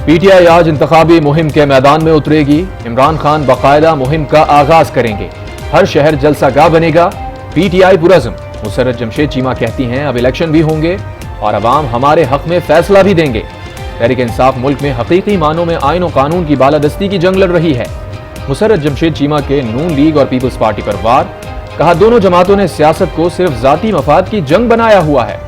PTI आज इंतखाबी मुहिम के मैदान में उतरेगी। इमरान खान बाकायदा मुहिम का आगाज करेंगे। हर शहर जलसागाह बनेगा। पीटीआई पुरज़्म। मुसर्रत जमशेद चीमा कहती हैं अब इलेक्शन भी होंगे और अवाम हमारे हक में फैसला भी देंगे। तहरीक इंसाफ मुल्क में हकीकी मानों में आइन और कानून की बालादस्ती की जंग लड़ रही है। मुसर्रत जमशेद चीमा के नून लीग और पीपल्स पार्टी पर वार। कहा दोनों जमातों ने सियासत को सिर्फ जाती मफाद की जंग बनाया हुआ है।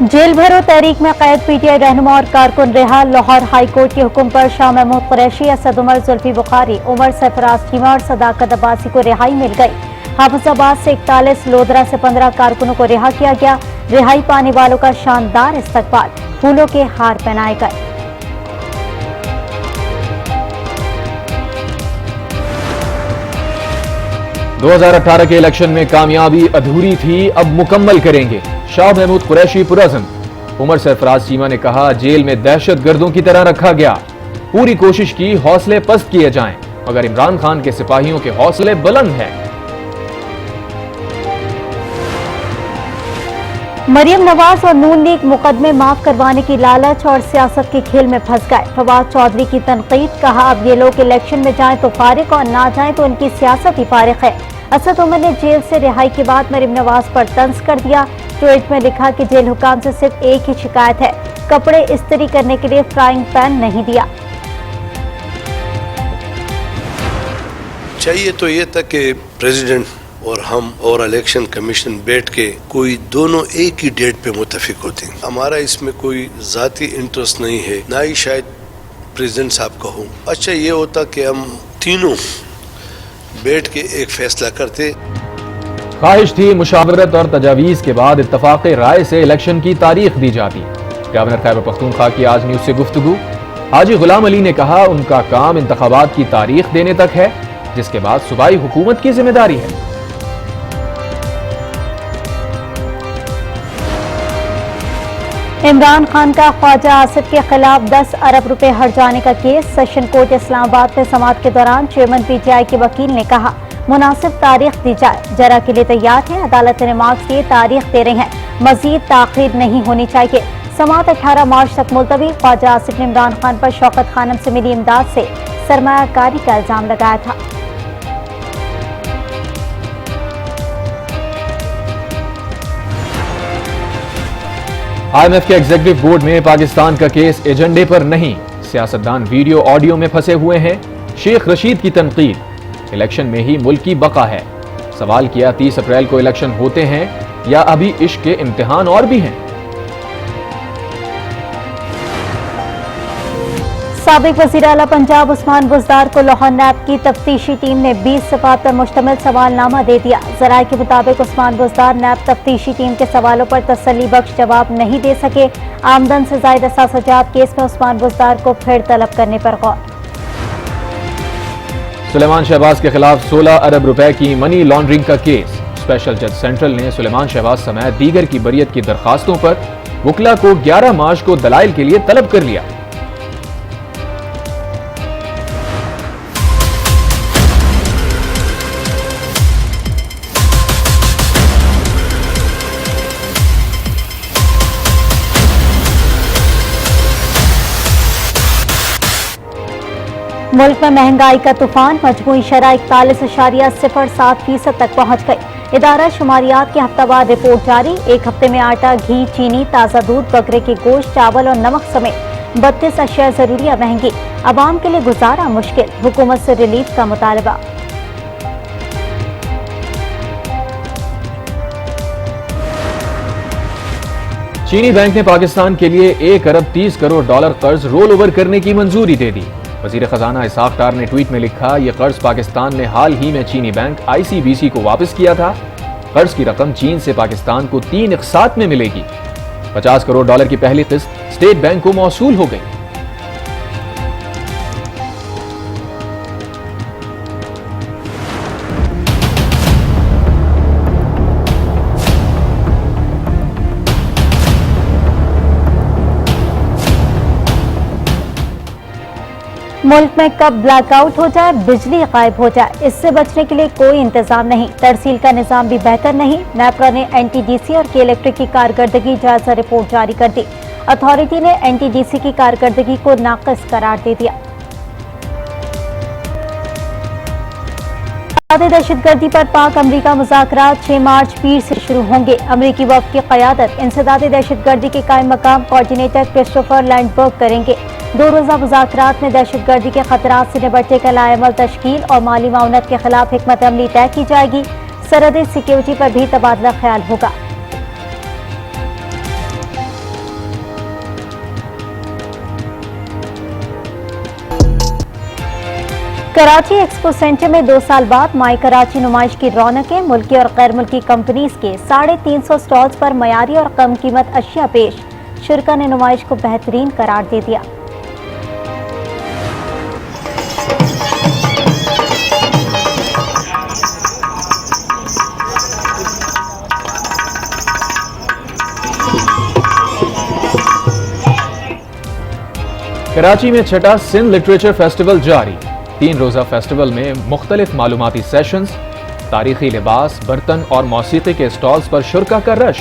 जेल भरो तहरीक में कैद पीटीआई रहनुमा और कारकुन रिहा। लाहौर हाई कोर्ट के हुक्म पर शाह महमूद कुरैशी, असद उमर, जुल्फी बुखारी, उमर सरफराज चीमा और सदाकत अब्बासी को रिहाई मिल गई। हाफिजाबाद से 41, लोधरा से 15 कारकुनों को रिहा किया गया। रिहाई पाने वालों का शानदार इस्तकबाल, फूलों के हार पहनाए गए। दो 2018 के इलेक्शन में कामयाबी अधूरी थी, अब मुकम्मल करेंगे। शाह महमूद कुरैशी पुरज़्म। उमर सरफराज चीमा ने कहा जेल में दहशतगर्दों की तरह रखा गया। पूरी कोशिश की हौसले पस्त किए जाएं, मगर इमरान खान के सिपाहियों के हौसले बुलंद हैं। मरियम नवाज और नून लीग मुकदमे माफ करवाने की लालच और सियासत के खेल में फंस गए। फवाद चौधरी की तनकीद। कहा अब ये लोग इलेक्शन में जाएं तो फारिग और ना जाएं तो उनकी सियासत ही फारिग है। असद उमर ने जेल से रिहाई के बाद मरियम नवाज पर तंज कर दिया। ट्वीट में लिखा कि जेल हुकाम से सिर्फ एक ही शिकायत है, कपड़े इस्त्री करने के लिए फ्राइंग पैन नहीं दिया। चाहिए तो ये था कि प्रेसिडेंट और हम और इलेक्शन कमीशन बैठ के कोई दोनों एक ही डेट पे मुत्तफिक होते हैं। हमारा इसमें कोई जाती इंटरेस्ट नहीं है, ना ही शायद प्रेसिडेंट साहब का हो। अच्छा ये होता कि हम तीनों बैठ के एक फैसला करते। ख्वाहिश थी मुशावरत और तजावीज के बाद इत्तफाक राय से इलेक्शन की तारीख दी जाती। गवर्नर खैबर पख्तूनख्वा की आज न्यूज से गुफ्तगू। हाजी गुलाम अली ने कहा उनका काम इंतखाबात की तारीख देने तक है, जिसके बाद सूबाई हुकूमत की जिम्मेदारी है। इमरान खान का ख्वाजा आसिफ के खिलाफ 10 अरब रुपए हट जाने का केस। सेशन कोर्ट इस्लामाबाद में समाअत के दौरान चेयरमैन पीटीआई के वकील ने कहा मुनासिब तारीख दी जाए, जरा के लिए तैयार है। अदालत ने रिमार्क्स की तारीख दे रहे हैं, मजीद ताखीर नहीं होनी चाहिए। समाअत 18 मार्च तक मुलतवी। ख्वाजा आसिफ ने इमरान खान पर शौकत खानम से मिली इमदाद से सरमायाकारी का इल्जाम लगाया था। IMF के एग्जीक्यूटिव बोर्ड में पाकिस्तान का केस एजेंडे पर नहीं। सियासतदान वीडियो ऑडियो में फंसे हुए हैं। शेख रशीद की तनकीद। इलेक्शन में ही मुल्क की बका है। सवाल किया 30 अप्रैल को इलेक्शन होते हैं या अभी इश्क के इम्तिहान और भी हैं। साबिक वज़ीर आला पंजाब उस्मान बुज़दार को लाहौर नैब की तफ्तीशी टीम ने 20 सफ़ात पर मुश्तमिल सवालनामा दे दिया। ज़राए के मुताबिक उस्मान बुज़दार नैब तफ्तीशी टीम के सवालों पर तसल्ली बख्श जवाब नहीं दे सके। आमदन से ज़ायद असासजात केस में उस्मान बुज़दार को फिर तलब करने पर गौर। सुलेमान शहबाज के खिलाफ 16 अरब रुपए की मनी लॉन्ड्रिंग का केस। स्पेशल जज सेंट्रल ने सुलेमान शहबाज समेत दीगर की बरियत की दरखास्तों पर वकला को 11 मार्च को दलाइल के लिए तलब कर लिया। मुल्क में महंगाई का तूफान। मजमूई शरह 41.07% तक पहुंच गई। इदारा शुमारियात की हफ्तावार रिपोर्ट जारी। एक हफ्ते में आटा, घी, चीनी, ताज़ा दूध, बकरे के गोश्त, चावल और नमक समेत 32 अशिया जरूरिया महंगी। आवाम के लिए गुजारा मुश्किल। हुकूमत से रिलीफ का मुतालबा। चीनी बैंक ने पाकिस्तान के लिए 1 अरब 30 करोड़ डॉलर कर्ज रोल ओवर करने की मंजूरी दे दी। वजीर खजाना इसाक डार ने ट्वीट में लिखा यह कर्ज पाकिस्तान ने हाल ही में चीनी बैंक ICBC को वापस किया था। कर्ज की रकम चीन से पाकिस्तान को 3 इक़सात में मिलेगी। 50 करोड़ डॉलर की पहली किस्त स्टेट बैंक को मौसूल हो गई। मुल्क में कब ब्लैकआउट हो जाए, बिजली गायब हो जाए, इससे बचने के लिए कोई इंतजाम नहीं। तरसील का निजाम भी बेहतर नहीं। नेपरा ने एनटीडीसी और के इलेक्ट्रिक की कारकर्दगी जायजा रिपोर्ट जारी कर दी। अथॉरिटी ने एनटीडीसी की कारकर्दगी को नाक़िस करार दे दिया। दहशतगर्दी पर पाक अमरीका मुज़ाकरात 6 मार्च पीर से शुरू होंगे। अमरीकी वफ़द की क़यादत इंसदाद दहशतगर्दी के कायम मकाम कोऑर्डिनेटर क्रिस्टोफर लैंडबर्ग करेंगे। 2 रोज़ा मुज़ाकरात में दहशतगर्दी के खतरात से निपटने का लाएमल तश्कील और माली माउनत के खिलाफ हिकमत अमली तय की जाएगी। सरहदी सिक्योरिटी पर भी तबादला ख्याल होगा। कराची एक्सपो सेंटर में 2 साल बाद माई कराची नुमाइश की रौनकें। मुल्की और गैर मुल्की कंपनीज के 350 स्टॉल्स पर मयारी और कम कीमत अशिया पेश। शुरका ने नुमाइश को बेहतरीन करार दे दिया। कराची में छठा सिंध लिटरेचर फेस्टिवल जारी। 3 रोज़ा फेस्टिवल में मुख्तलिफ मालूमाती सेशंस, तारीखी लिबास, बर्तन और मौसीकी के स्टॉल्स पर शुरका का रश।